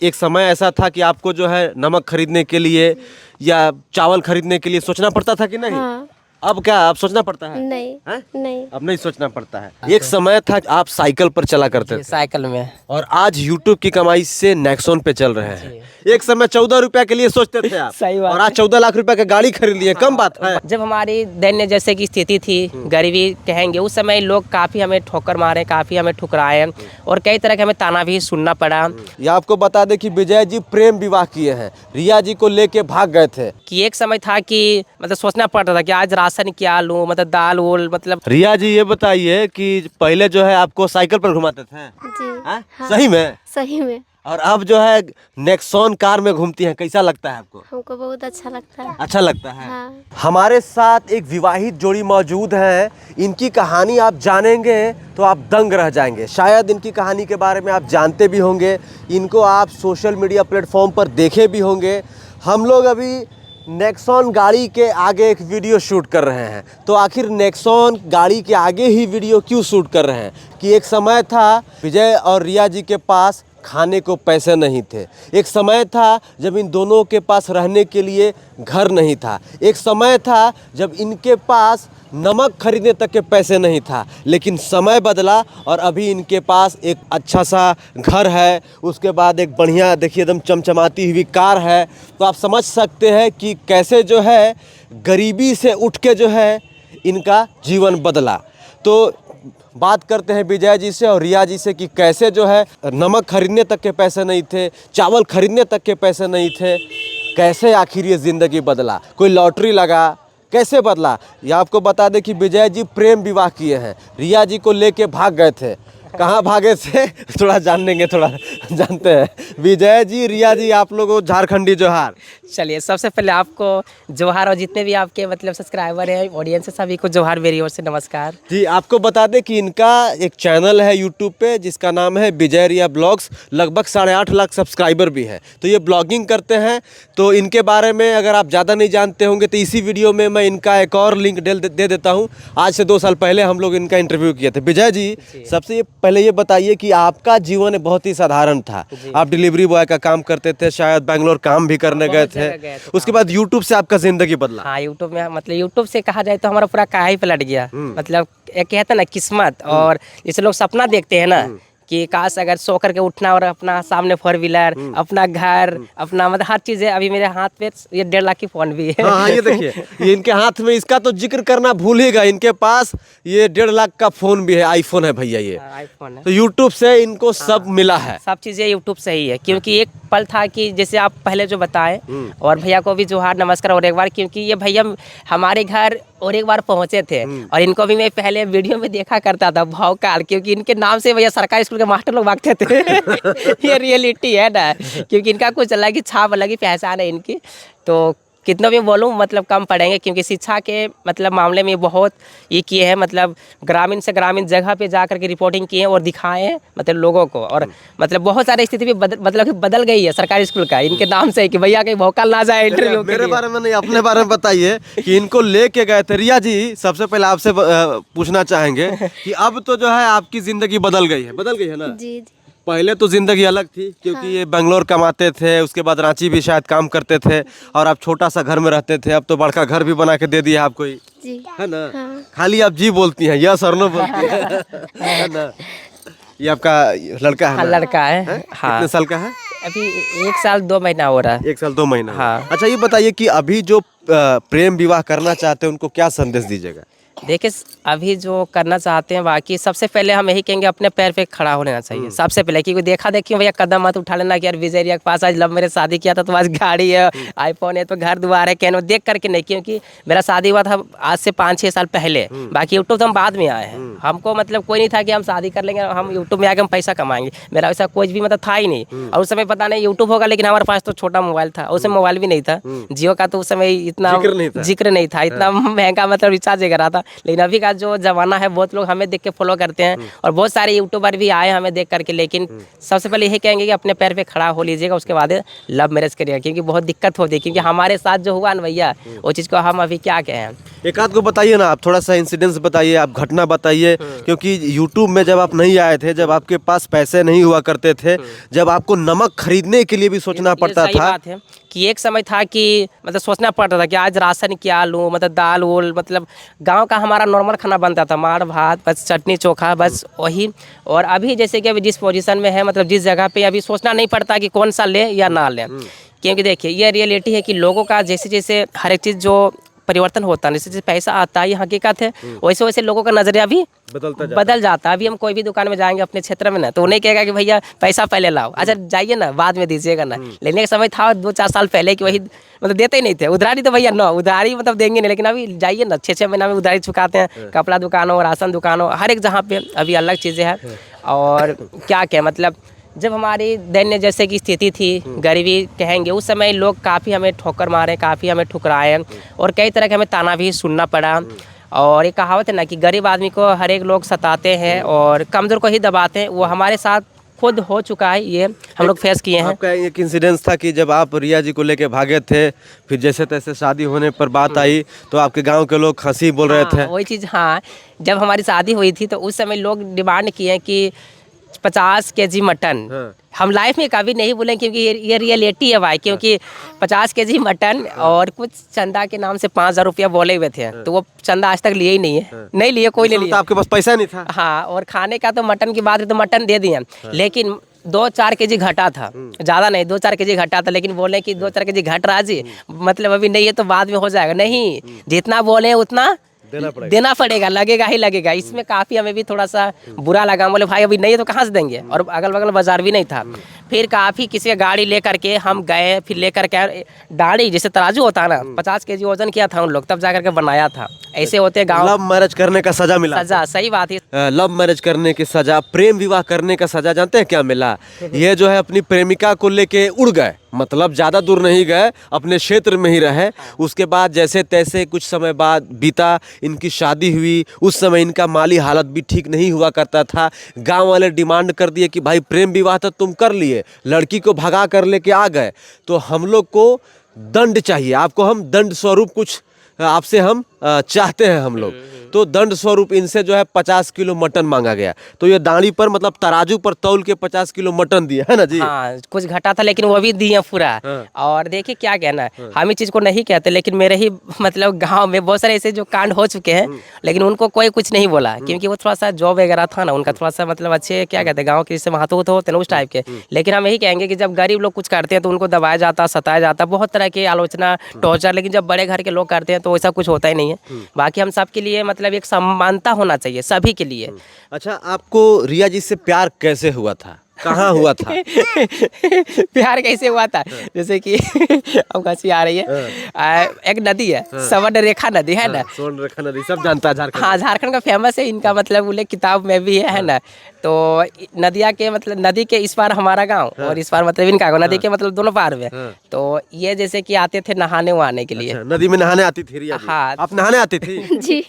एक समय ऐसा था कि आपको जो है नमक खरीदने के लिए या चावल खरीदने के लिए सोचना पड़ता था कि नहीं? हाँ। अब क्या अब सोचना पड़ता है? नहीं। हैं? नहीं। अब नहीं सोचना पड़ता है। एक समय था आप साइकिल पर चला करते थे साइकिल में। और आज यूट्यूब की कमाई से नेक्सॉन पे चल रहे हैं। एक समय 14 रुपया के लिए सोचते थे आप सही बात और आज 14 लाख रुपया का गाड़ी खरीद लिए। कम बात है। जब हमारी दैन्य जैसे की स्थिति थी, गरीबी कहेंगे, उस समय लोग काफ़ी हमें ठोकर मारे, काफ़ी हमें ठुकराए और कई तरह के हमें ताना भी सुनना पड़ा। ये आपको बता दें कि विजय जी प्रेम विवाह किए हैं, रिया जी को लेके भाग गए थे। कि एक समय था कि मतलब सोचना पड़ता था कि आज राशन क्या लूँ, मतलब दाल वोल, मतलब रिया जी ये बताइए कि पहले जो है आपको साइकिल पर घुमाते थे? जी। हाँ? हाँ। सही में? सही में। और अब जो है नेक्सॉन कार में घूमती हैं, कैसा लगता है आपको? हमको बहुत अच्छा लगता है। अच्छा लगता है। हाँ। हमारे साथ एक विवाहित जोड़ी मौजूद है। इनकी कहानी आप जानेंगे तो आप दंग रह जाएंगे। शायद इनकी कहानी के बारे में आप जानते भी होंगे, इनको आप सोशल मीडिया प्लेटफॉर्म पर देखे भी होंगे। हम लोग अभी नेक्सॉन गाड़ी के आगे एक वीडियो शूट कर रहे हैं। तो आखिर नेक्सॉन गाड़ी के आगे ही वीडियो क्यों शूट कर रहे हैं? कि एक समय था विजय और रिया जी के पास खाने को पैसे नहीं थे। एक समय था जब इन दोनों के पास रहने के लिए घर नहीं था। एक समय था जब इनके पास नमक खरीदने तक के पैसे नहीं था। लेकिन समय बदला और अभी इनके पास एक अच्छा सा घर है, उसके बाद एक बढ़िया देखिए एकदम चमचमाती हुई कार है। तो आप समझ सकते हैं कि कैसे जो है गरीबी से उठ के जो है इनका जीवन बदला। तो बात करते हैं विजय जी से और रिया जी से कि कैसे जो है नमक खरीदने तक के पैसे नहीं थे, चावल खरीदने तक के पैसे नहीं थे, कैसे आखिर ये ज़िंदगी बदला, कोई लॉटरी लगा, कैसे बदला। ये आपको बता दें कि विजय जी प्रेम विवाह किए हैं, रिया जी को लेके भाग गए थे। कहाँ भागे थे थोड़ा जानेंगे, थोड़ा जानते हैं। विजय जी, रिया जी, आप लोगों झारखंडी जोहार। चलिए सबसे पहले आपको जोहार और जितने भी आपके मतलब सब्सक्राइबर हैं, ऑडियंस है, सभी को जोहार मेरी ओर से नमस्कार। जी, आपको बता दें कि इनका एक चैनल है यूट्यूब पे जिसका नाम है विजय रिया ब्लॉग्स। लगभग 8.5 लाख सब्सक्राइबर भी है। तो ये ब्लॉगिंग करते हैं। तो इनके बारे में अगर आप ज़्यादा नहीं जानते होंगे तो इसी वीडियो में मैं इनका एक और लिंक दे देता हूँ। आज से 2 साल पहले हम लोग इनका इंटरव्यू किए थे। विजय जी, सबसे पहले ये बताइए कि आपका जीवन बहुत ही साधारण था। आप डिलीवरी बॉय का काम करते थे, शायद बैंगलोर काम भी करने गए थे। उसके बाद यूट्यूब से आपका जिंदगी बदला। हाँ, यूट्यूब में मतलब यूट्यूब से कहा जाए तो हमारा पूरा काया ही पलट गया। मतलब एक कहते हैं ना किस्मत, और जैसे लोग सपना देखते हैं ना कि काश अगर सो करके उठना और अपना सामने 4 व्हीलर, अपना घर, अपना मतलब हर चीज़ है। अभी मेरे हाथ पे ये 1.5 लाख की फ़ोन भी है। हाँ, ये देखिए, ये इनके हाथ में, इसका तो जिक्र करना भूल ही गए, इनके पास ये 1.5 लाख का फ़ोन भी है, आईफोन है भैया ये। आईफोन है। तो यूट्यूब से इनको सब मिला है। सब चीज़ें यूट्यूब से ही है, क्योंकि एक पल था कि जैसे आप पहले जो बताए, और भैया को भी जोहार नमस्कार और एक बार, क्योंकि ये भैया हमारे घर और एक बार पहुंचे थे और इनको भी मैं पहले वीडियो में देखा करता था भौकाल, क्योंकि इनके नाम से भैया सरकारी स्कूल के मास्टर लोग भागते थे। ये रियलिटी है ना, क्योंकि इनका कुछ अलग ही छाप, अलग ही पहचान है इनकी। तो कितना भी बोलूँ मतलब कम पड़ेंगे, क्योंकि शिक्षा के मतलब मामले में बहुत ये किए हैं। मतलब ग्रामीण से ग्रामीण जगह पे जा करके रिपोर्टिंग किए हैं और दिखाए हैं मतलब लोगों को। और मतलब बहुत सारी स्थिति भी बदल गई है सरकारी स्कूल का इनके नाम से, कि भैया कहीं भौकाल ना जाए इंटरव्यू के मेरे लिए। बारे में नहीं, अपने बारे में बताइए कि इनको लेके गए थे। रिया जी, सबसे पहले आपसे पूछना चाहेंगे कि अब तो जो है आपकी जिंदगी बदल गई है ना? जी। जी। पहले तो जिंदगी अलग थी, क्योंकि ये बेंगलोर कमाते थे, उसके बाद रांची भी शायद काम करते थे, और आप छोटा सा घर में रहते थे। अब तो बड़का घर भी बना के दे दिया आपको ही, जी। है ना? हाँ। खाली आप जी बोलती हैं, यस और नो बोलती हैं, है ना? ये आपका लड़का है हाँ, ना? लड़का है। हाँ, कितने साल का है? अभी 1 साल 2 महीना हो रहा है। 1 साल 2 महीना। हाँ। अच्छा, ये बताइए कि अभी जो प्रेम विवाह करना चाहते हैं उनको क्या संदेश दीजिएगा? देखिए, अभी जो करना चाहते हैं, बाकी सबसे पहले हम यही कहेंगे अपने पैर पे खड़ा हो लेना चाहिए सबसे पहले। क्योंकि देखा देखी भैया कदम मत उठा लेना कि यार विजय रिया के पास आज लव मैरिज शादी किया था तो आज गाड़ी है, आईफोन है, तो घर द्वार है, कहना देख करके नहीं। क्योंकि मेरा शादी हुआ था आज से 5-6 साल पहले। बाकी यूट्यूब तो हम बाद में आए हैं। हमको मतलब कोई नहीं था कि हम शादी कर लेंगे, हम यूट्यूब में आके हम पैसा कमाएंगे। मेरा वैसा कोई भी मतलब था ही नहीं। और उस समय पता नहीं यूट्यूब होगा, लेकिन हमारे पास तो छोटा मोबाइल था, उस समय मोबाइल भी नहीं था जियो का, तो उस समय इतना जिक्र नहीं था, इतना महंगा मतलब रिचार्ज करा था। लेकिन अभी का जो जमाना है, बहुत लोग हमें देख के फॉलो करते हैं और बहुत सारे यूट्यूबर भी आए हमें देख करके। लेकिन सबसे पहले यही कहेंगे कि अपने पैर पे खड़ा हो लीजिएगा, उसके बाद लव मैरिज करिएगा, क्योंकि बहुत दिक्कत होती है। क्योंकि हमारे साथ जो हुआ ना भैया, वो चीज़ को हम अभी क्या कहें। एक आध को बताइए ना, आप थोड़ा सा इंसिडेंस बताइए, आप घटना बताइए, क्योंकि यूट्यूब में जब आप नहीं आए थे, जब आपके पास पैसे नहीं हुआ करते थे, जब आपको नमक खरीदने के लिए भी सोचना पड़ता सही था। बात है कि एक समय था कि मतलब सोचना पड़ता था कि आज राशन क्या लूँ, मतलब दाल वोल, मतलब गांव का हमारा नॉर्मल खाना बनता था, मार भात, बस चटनी चोखा, बस वही। और अभी जैसे कि अभी जिस पोजीशन में है, मतलब जिस जगह पे अभी सोचना नहीं पड़ता कि कौन सा ले या ना लें, क्योंकि देखिए ये रियलिटी है कि लोगों का जैसे जैसे हर एक चीज़ जो परिवर्तन होता है, जैसे जैसे पैसा आता है, ये हकीकत है, वैसे वैसे लोगों का नजरिया भी बदल जाता है। अभी हम कोई भी दुकान में जाएंगे अपने क्षेत्र में ना, तो उन्हें कहेगा कि भैया पैसा पहले लाओ, अच्छा जाइए ना, बाद में दीजिएगा ना। लेने का समय था 2-4 साल पहले कि वही मतलब देते ही नहीं थे उधारी, तो भैया ना उधारी मतलब देंगे नहीं, लेकिन अभी जाइए ना 6-6 महीना में उधारी चुकाते हैं। कपड़ा दुकान हो, राशन दुकान हो, हर एक जहाँ पे अभी अलग चीज़ें हैं। और क्या मतलब जब हमारी दैन्य जैसे की स्थिति थी, गरीबी कहेंगे, उस समय लोग काफ़ी हमें ठोकर मारे, काफ़ी हमें ठुकराए, और कई तरह के हमें ताना भी सुनना पड़ा। और एक कहावत है ना कि गरीब आदमी को हर एक लोग सताते हैं और कमज़ोर को ही दबाते हैं, वो हमारे साथ खुद हो चुका है, ये हम लोग फेस किए हैं। आपका एक इंसिडेंस था कि जब आप रिया जी को लेके भागे थे, फिर जैसे तैसे शादी होने पर बात आई तो आपके गांव के लोग हंसी बोल रहे थे। वही चीज़, हाँ, जब हमारी शादी हुई थी तो उस समय लोग डिमांड किए कि 50 केजी मटन। हम लाइफ में कभी नहीं बोले, क्योंकि ये रियलिटी है भाई, क्योंकि 50 केजी मटन और कुछ चंदा के नाम से 5,000 रुपया बोले हुए थे, तो वो चंदा आज तक लिए ही नहीं है, नहीं लिए, कोई नहीं तो लिया। आपके पास पैसा नहीं था। हाँ, और खाने का तो मटन की बात है तो मटन दे दिए, लेकिन 2-4 केजी घटा था, ज़्यादा नहीं, 2-4 केजी घटा था, लेकिन बोले कि 2-4 केजी घट रहा जी, मतलब अभी नहीं है तो बाद में हो जाएगा। नहीं, जितना बोले उतना देना पड़ेगा, लगेगा ही लगेगा। इसमें काफ़ी हमें भी थोड़ा सा बुरा लगा, बोले भाई अभी नहीं है तो कहाँ से देंगे, और अगल बगल बाजार भी नहीं था। फिर काफ़ी किसी का गाड़ी लेकर के हम गए, फिर लेकर के दाढ़ी जैसे तराजू होता है ना, 50 केजी वजन किया था उन लोग, तब जा करके बनाया था। ऐसे होते गाँव। लव मैरिज करने का सजा मिला। सजा, सही बात है। लव मैरिज करने की सजा, प्रेम विवाह करने का सजा जानते हैं क्या मिला? ये जो है अपनी प्रेमिका को लेके उड़ गए, मतलब ज़्यादा दूर नहीं गए, अपने क्षेत्र में ही रहे। उसके बाद जैसे तैसे कुछ समय बाद बीता, इनकी शादी हुई। उस समय इनका माली हालत भी ठीक नहीं हुआ करता था। गांव वाले डिमांड कर दिए कि भाई प्रेम विवाह तो तुम कर लिए, लड़की को भगा कर लेके आ गए, तो हम लोग को दंड चाहिए, आपको हम दंड स्वरूप कुछ आपसे हम चाहते हैं हम लोग। तो दंड स्वरूप इनसे जो है 50 किलो मटन मांगा गया। तो ये दाढ़ी पर मतलब तराजू पर तौल के 50 किलो मटन दिया है ना जी। हाँ, कुछ घटा था लेकिन वो भी दिए पूरा। और देखिए क्या कहना है, हम इस चीज़ को नहीं कहते, लेकिन मेरे ही मतलब गांव में बहुत सारे ऐसे जो कांड हो चुके हैं, लेकिन उनको कोई कुछ नहीं बोला, क्योंकि वो थोड़ा सा जॉब वगैरह था ना उनका, थोड़ा सा मतलब अच्छे क्या कहते हैं गाँव के जैसे महत्व होते हैं ना उस टाइप के। लेकिन हम यही कहेंगे कि जब गरीब लोग कुछ करते हैं तो उनको दबाया जाता, सताया जाता, बहुत तरह की आलोचना, टॉर्चर, लेकिन जब बड़े घर के लोग करते हैं तो ऐसा कुछ होता ही नहीं है। बाकी हम सब के लिए मतलब एक समानता होना चाहिए सभी के लिए। अच्छा, आपको रिया जी से प्यार कैसे हुआ था, कहाँ हुआ था? प्यार कैसे हुआ था, जैसे कि अब हंसी आ रही है, एक नदी है, स्वर्ण रेखा नदी है ना, स्वर्ण रेखा नदी सब जानता है झारखंड। हाँ, झारखंड का फेमस है इनका, मतलब बोले किताब में भी है ना। तो नदिया के मतलब नदी के इस पार हमारा गांव और इस पार मतलब इनका गाँव, नदी के मतलब दोनों पार में। तो ये जैसे कि आते थे नहाने वहाने के लिए। नदी में नहाने आती थी रिया जी? हाँ। आप नहाने आती थी? जी।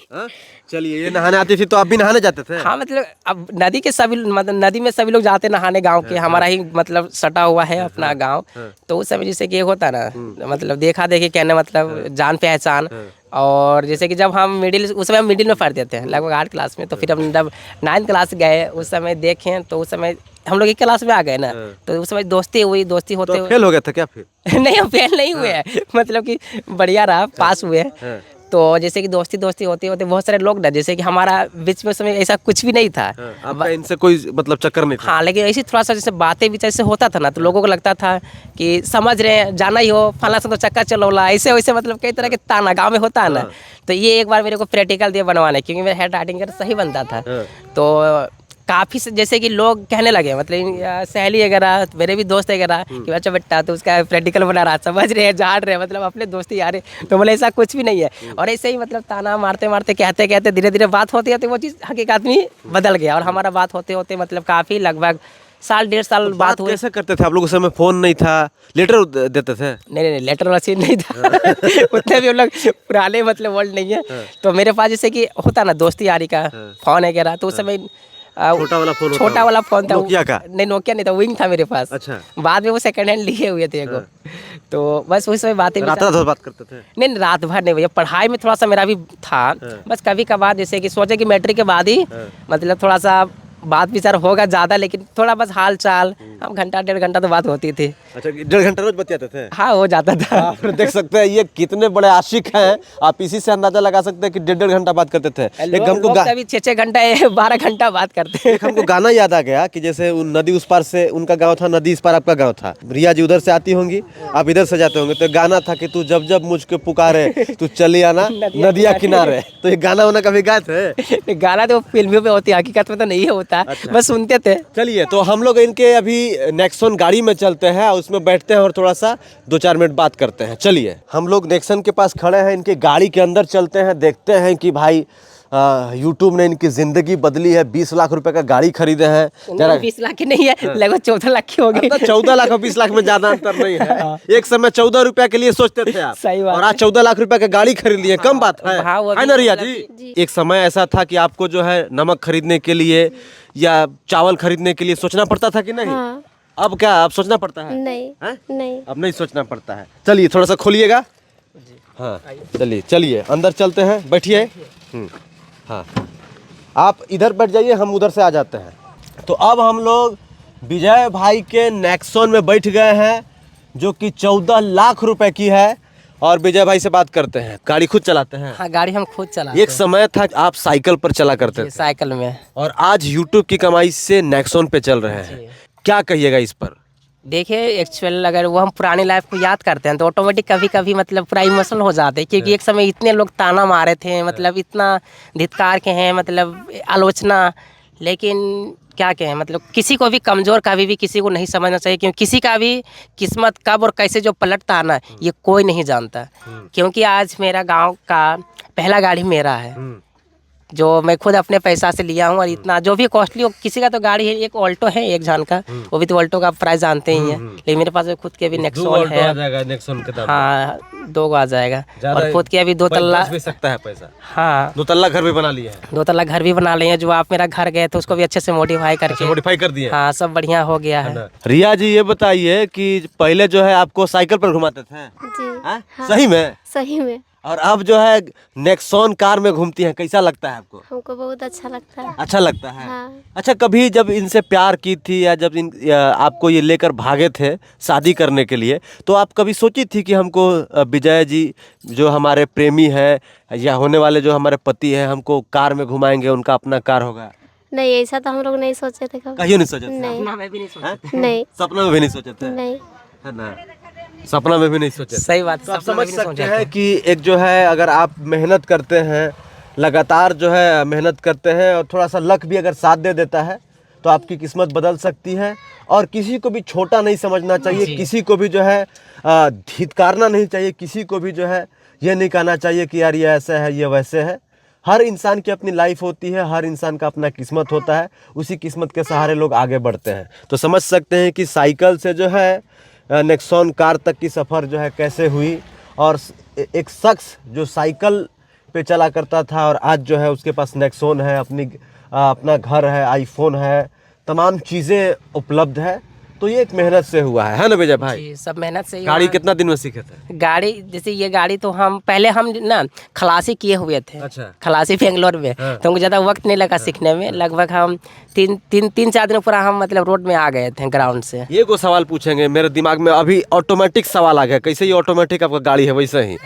चलिए, ये नहाने आती थी तो आप भी नहाने जाते थे? हाँ, मतलब अब नदी के सभी मतलब नदी में सभी लोग जाते नहाने, गांव के, हमारा ही मतलब सटा हुआ है अपना गांव। तो उस समय जैसे कि ये होता ना, मतलब देखा देखी कहने मतलब जान पहचान। और जैसे कि जब हम उस समय हम मिडिल में पढ़ते थे, लगभग 8 क्लास में, तो फिर हम जब 9th क्लास गए उस समय देखें तो उस समय हम लोग एक क्लास में आ गए ना, तो उस समय दोस्ती हुई, दोस्ती होते तो फेल हो गए थे क्या फिर? नहीं, हम फेल नहीं हुए हैं, मतलब कि बढ़िया रहा, पास हुए हैं। तो जैसे कि दोस्ती होते होते बहुत सारे लोग ना, जैसे कि हमारा बीच में उस समय ऐसा कुछ भी नहीं था। आपका इनसे कोई मतलब चक्कर नहीं था? हाँ, लेकिन ऐसी थोड़ा सा जैसे बातें भी जैसे होता था ना, तो लोगों को लगता था कि समझ रहे हैं, जाना ही हो, फला से तो चक्कर चलोला, ऐसे वैसे मतलब कई तरह के ताना गाँव में होता है ना। तो ये एक बार मेरे को प्रैक्टिकल दिया बनवाने, क्योंकि मेरा हैंड राइटिंग सही बनता था। तो काफ़ी जैसे कि लोग कहने लगे, मतलब सहेली वगैरह, मेरे भी दोस्त वगैरह, कि अच्छा बेटा तो उसका प्रैक्टिकल बना रहा, समझ रहे हैं, जान रहे हैं, मतलब अपने दोस्ती यार। तो बोले ऐसा कुछ भी नहीं है। और ऐसे ही मतलब ताना मारते मारते कहते कहते धीरे धीरे बात होती है, वो चीज़ हकीकत में बदल गया। और हमारा बात होते होते मतलब काफ़ी लगभग 1.5 साल तो बात हुई। कैसे करते थे आप लोग? उस समय फोन नहीं था, लेटर देते थे? नहीं, लेटर वाला सीन नहीं था। उतने भी हम लोग पुराने मतलब वर्ल्ड नहीं है। तो मेरे पास जैसे कि होता ना दोस्ती यारी का फोन वगैरह, तो उस समय छोटा वाला फोन होता छोटा है। वाला फोन था। नोकिया का? नहीं, नोकिया नहीं था, विंग था मेरे पास। अच्छा। बाद में वो सेकंड हैंड लिए हुए थे एगो। तो बस उस समय बातें भी रात रात भर बात करते थे? नहीं, रात भर नहीं भैया, पढ़ाई में थोड़ा सा मेरा भी था। बस कभी कभार जैसे कि सोचे कि मैट्रिक के बाद ही मतलब थोड़ा सा बात विचार होगा ज़्यादा, लेकिन थोड़ा बस हाल चाल, हम घंटा 1.5 घंटा तो बात होती थी। अच्छा, 1.5 घंटा रोज बतियाते थे? हाँ, हो जाता था। आप देख सकते हैं ये कितने बड़े आशिक हैं, आप इसी से अंदाजा लगा सकते हैं कि 1.5 घंटा बात करते थे। एक हमको लोग कभी 6-6 घंटा 12 घंटा बात करते हैं। एक हमको गाना याद आ गया कि जैसे उन नदी उस पार से उनका गांव था, नदी इस पार आपका गांव था। रिया जी उधर से आती होंगी, आप इधर से जाते होंगे, तो गाना था कि तू जब जब मुझको पुकारे तू चली आना नदिया किनारे। तो ये गाना वाना कभी गाए थे? गाना तो फिल्मियों में होती है, हकीकत में तो नहीं होता। बस सुनते थे। चलिए, तो हम लोग इनके अभी नेक्सॉन गाड़ी में चलते हैं, उसमें बैठते हैं और थोड़ा सा 2-4 मिनट बात करते हैं। चलिए, हम लोग नेक्सॉन के पास खड़े हैं, इनके गाड़ी के अंदर चलते हैं, देखते हैं कि भाई यूट्यूब ने इनकी जिंदगी बदली है। 20 लाख रुपए का गाड़ी खरीदे हैं। जरा 20 लाख की नहीं है, लगभग 14 लाख की होगी। 14 लाख और 20 लाख में ज्यादा अंतर नहीं है। एक समय 14 रुपया के लिए सोचते थे आप, सही बात और आज 14 लाख रुपए का गाड़ी खरीद लिए। कम बात है, हाँ, वो है ना भी रिया मतलब जी? एक समय ऐसा था कि आपको जो है नमक खरीदने के लिए या चावल खरीदने के लिए सोचना पड़ता था कि नहीं? हाँ। अब क्या, अब सोचना पड़ता है? नहीं हैं? नहीं अब नहीं सोचना पड़ता है। चलिए, थोड़ा सा खोलिएगा। हाँ, चलिए अंदर चलते हैं, बैठिए। हाँ, आप इधर बैठ जाइए, हम उधर से आ जाते हैं। तो अब हम लोग विजय भाई के नेक्सॉन में बैठ गए हैं, जो कि 14 लाख रुपए की है, और विजय भाई से बात करते हैं। गाड़ी खुद चलाते हैं? हाँ, गाड़ी हम खुद चलाते एक समय था आप साइकिल पर चला करते हैं, थे, साइकिल में। और आज यूट्यूब की कमाई से नेक्सॉन पे चल रहे हैं। क्या कहिएगा इस पर? देखिए, एक्चुअल अगर वो हम पुरानी लाइफ को याद करते हैं तो ऑटोमेटिक कभी कभी मतलब पूरा इमोशनल हो जाते हैं, क्योंकि एक समय इतने लोग ताना मारे थे, मतलब इतना धिक्कार के हैं, मतलब आलोचना। लेकिन क्या कहें, मतलब किसी को भी कमज़ोर कभी भी किसी को नहीं समझना चाहिए, क्योंकि किसी का भी किस्मत कब और कैसे जो पलटता है ना, ये कोई नहीं जानता। क्योंकि आज मेरा गांव का पहला गाड़ी मेरा है, जो मैं खुद अपने पैसा से लिया हूँ। और इतना जो भी कॉस्टली हो, किसी का तो गाड़ी है, एक ऑल्टो है एक जान का, वो भी तो ऑल्टो का प्राइस जानते ही हैं। लेकिन मेरे पास खुद के भी नेक्सॉन है। नेक्सॉन के दाम हाँ, 2 आ जाएगा। ज़्यादा और खुद के अभी 2 तल्ला, बच भी सकता है पैसा। हाँ, 2 तल्ला घर भी बना लिया है? 2 तल्ला घर भी बना लिए हैं। जो आप मेरा घर गए तो उसको भी अच्छे से मॉडिफाई करके, मॉडिफाई कर दिए? हाँ, सब बढ़िया हो गया है। रिया जी, ये बताइए कि पहले जो है आपको साइकिल पर घुमाते थे? जी हाँ? हाँ। सही में? सही में और अब जो है नेक्सॉन कार में घूमती हैं, कैसा लगता है आपको? हमको बहुत अच्छा लगता है। अच्छा लगता है? हाँ। अच्छा, कभी जब इनसे प्यार की थी या जब आपको ये लेकर भागे थे शादी करने के लिए, तो आप कभी सोची थी कि हमको विजय जी जो हमारे प्रेमी है या होने वाले जो हमारे पति हैं, हमको कार में घुमाएंगे, उनका अपना कार होगा? नहीं, ऐसा तो हम लोग नहीं सोचे थे कभी। कहियो नहीं सोचे थे? नहीं मैं भी नहीं सोचा। नहीं सपना में भी नहीं सोचे थे? नहीं है ना, सपना में भी नहीं सोचे थे। सही बात। तो आप समझ सकते हैं कि एक जो है, अगर आप मेहनत करते हैं, लगातार जो है मेहनत करते हैं, और थोड़ा सा लक भी अगर साथ दे देता है, तो आपकी किस्मत बदल सकती है। और किसी को भी छोटा नहीं समझना चाहिए, किसी को भी जो है धिक्कारना नहीं चाहिए, किसी को भी जो है ये नहीं कहना चाहिए कि यार ये ऐसा है, ये वैसे है। हर इंसान की अपनी लाइफ होती है, हर इंसान का अपना किस्मत होता है, उसी किस्मत के सहारे लोग आगे बढ़ते हैं। तो समझ सकते हैं कि साइकिल से जो है नेक्सॉन कार तक की सफ़र जो है कैसे हुई, और एक शख्स जो साइकिल पे चला करता था और आज जो है उसके पास नेक्सॉन है, अपना घर है, आईफोन है, तमाम चीज़ें उपलब्ध है। तो ये एक मेहनत से हुआ है ना विजय भाई? जी, सब मेहनत से ही गाड़ी हुआ। कितना दिन में सीखे थे? गाड़ी जैसे ये गाड़ी तो हम पहले हम ना खलासी किए हुए थे। अच्छा। खलासी बेंगलोर में। हाँ। तो हमको ज़्यादा वक्त नहीं लगा सीखने में। लगभग हम 3-4 दिन पूरा हम मतलब रोड में आ गए थे ग्राउंड से। ये को सवाल पूछेंगे, मेरे दिमाग में अभी ऑटोमेटिक सवाल आ गया। कैसे ये ऑटोमेटिक आपका गाड़ी है वैसे ही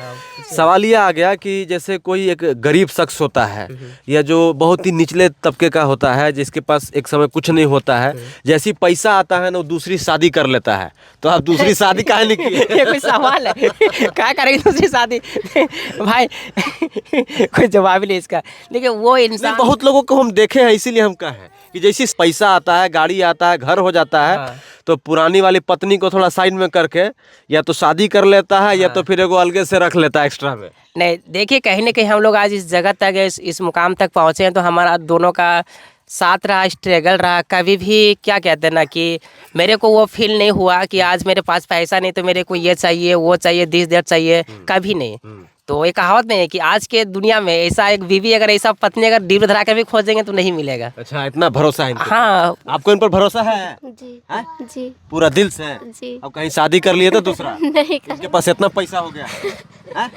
सवाल ये आ गया कि जैसे कोई एक गरीब शख्स होता है या जो बहुत ही निचले तबके का होता है, जिसके पास एक समय कुछ नहीं होता है, जैसी पैसा आता है ना वो दूसरी शादी कर लेता है। तो आप दूसरी शादी काहे नहीं किए? ये कोई सवाल है? क्या करेंगे दूसरी शादी? भाई कोई जवाब ही नहीं इसका। देखिए वो इंसान, बहुत लोगों को हम देखे हैं, इसीलिए हम कहें कि जैसे पैसा आता है, गाड़ी आता है, घर हो जाता है, हाँ। तो पुरानी वाली पत्नी को थोड़ा साइड में करके या तो शादी कर लेता है या तो फिर एगो अलगे से रख लेता है एक्स्ट्रा में। नहीं देखिए, कहीं ना कहीं हम लोग आज इस जगह तक इस मुकाम तक पहुँचे हैं तो हमारा दोनों का साथ रहा, स्ट्रगल रहा। कभी भी क्या कहते हैं ना कि मेरे को वो फील नहीं हुआ कि आज मेरे पास पैसा नहीं तो मेरे को ये चाहिए वो चाहिए, दिस दैट चाहिए, कभी नहीं। तो ये कहावत नहीं है कि आज के दुनिया में ऐसा एक बीवी अगर ऐसा पत्नी अगर डीप धरा के भी खोजेंगे तो नहीं मिलेगा। अच्छा, इतना भरोसा है इनके ऊपर। हाँ आपको इन पर भरोसा है? जी हैं? जी पूरा दिल से? जी अब कहीं शादी कर लिए तो दूसरा? नहीं कर इनके पास इतना पैसा हो गया हैं?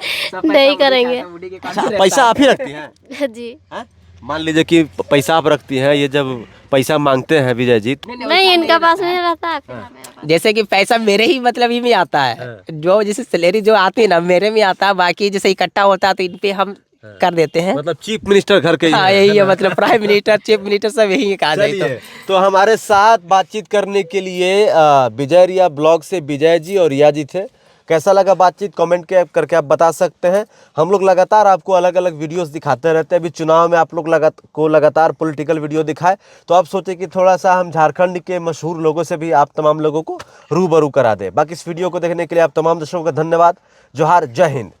नहीं करेंगे। अच्छा, पैसा आप ही रखती हैं? जी हैं? मान लीजिए कि पैसा आप रखती हैं, ये जब पैसा मांगते हैं विजय जी नहीं, इनका पास नहीं रहता है। फिर हमें पास। जैसे कि पैसा मेरे ही मतलब ही में आता है, जो जैसे सैलरी जो आती है ना मेरे में आता है, बाकी जैसे इकट्ठा होता है तो इन पे हम कर देते हैं। मतलब चीफ मिनिस्टर घर के ही हाँ हैं, यही है है, ना? मतलब प्राइम मिनिस्टर चीफ मिनिस्टर सब यही कहा जाए तो। चलिए, तो हमारे साथ बातचीत करने के लिए विजय रिया ब्लॉग से विजय जी और रिया जी थे। कैसा लगा बातचीत कमेंट करके आप बता सकते हैं। हम लोग लगातार आपको अलग अलग वीडियोस दिखाते रहते हैं। अभी चुनाव में आप लोग लगातार पॉलिटिकल वीडियो दिखाए, तो आप सोचे कि थोड़ा सा हम झारखंड के मशहूर लोगों से भी आप तमाम लोगों को रूबरू करा दें। बाकी इस वीडियो को देखने के लिए आप तमाम दर्शकों का धन्यवाद। जोहार, जय हिंद।